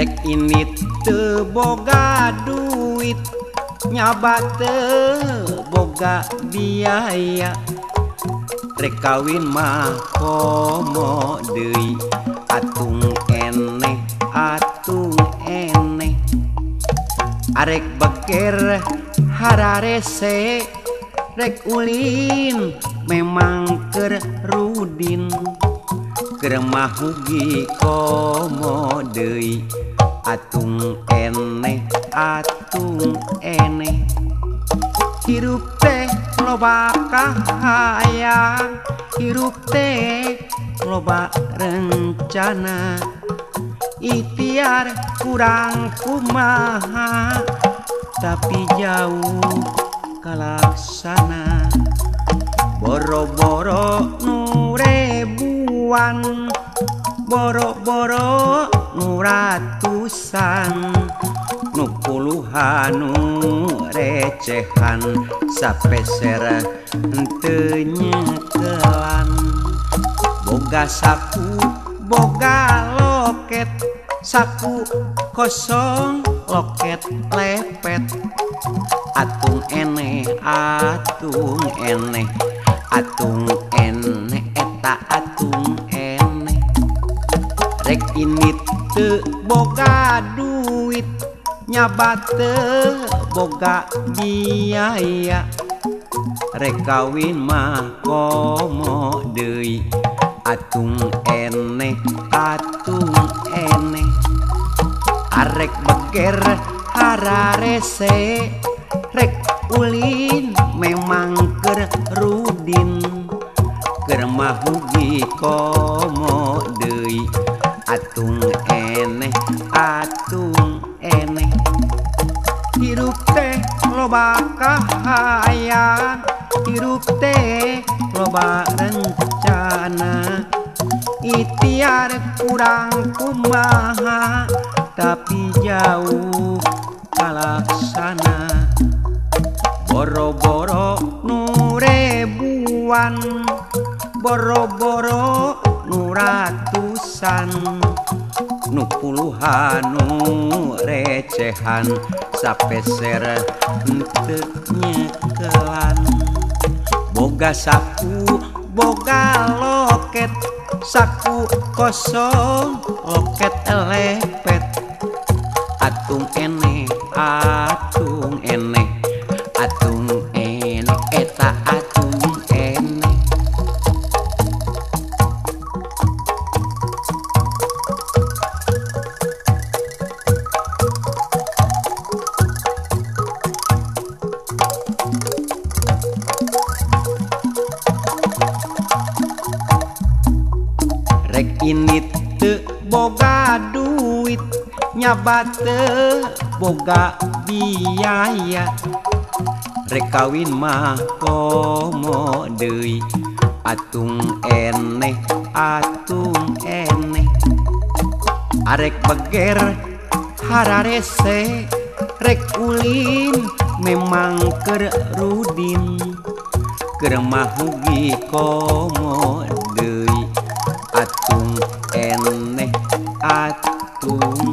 Rek ini teu boga duit, nyaba teu boga biaya. Rek kawin mah komo deui, atung eneh atung eneh. Arek beker hararese, rek ulin memang keur rudin. Keur mah hugi komo deui, atung eneh atung eneh. Hirup teh loba kahayang, hirup teh loba rencana. Ikhtiar kurang kumaha, tapi jauh kalaksana. Boro-boro nu rebuan, boro-boro nu ratusan, nu puluhan nu recehan, sapeser henteu nyekelan. Boga saku boga loket, saku kosong loket lepet. Atung eneh atung eneh, atung eneh eta atung eneh. Rek ini teu boga duit, nyaba teu boga biaya. Rek kawin mah komo deui, atung eneh atung eneh. Arek beger hararese, rek ulin memang keur rudin. Keur mah hugi komo deui, atung eneh atung eneh. Hirup teh loba kahayang, hirup teh loba rencana. Ikhtiar kurang kumaha, tapi jauh kalaksana. Boro-boro nu rebuan, boro-boro nu ratusan, nu puluhan nu recehan, sapeser henteu nyekelan. Boga saku boga loket, saku kosong loket lepet. Atung eneh atung eneh, atung eneh eta atung eneh. Rek ini teu boga duit, nyaba teu boga biaya. Rek kawin mah komo deui, atung eneh atung eneh. Arek beger hararese, rek ulin memang keur rudin. Keur mah hugi komo deui, atung eneh atung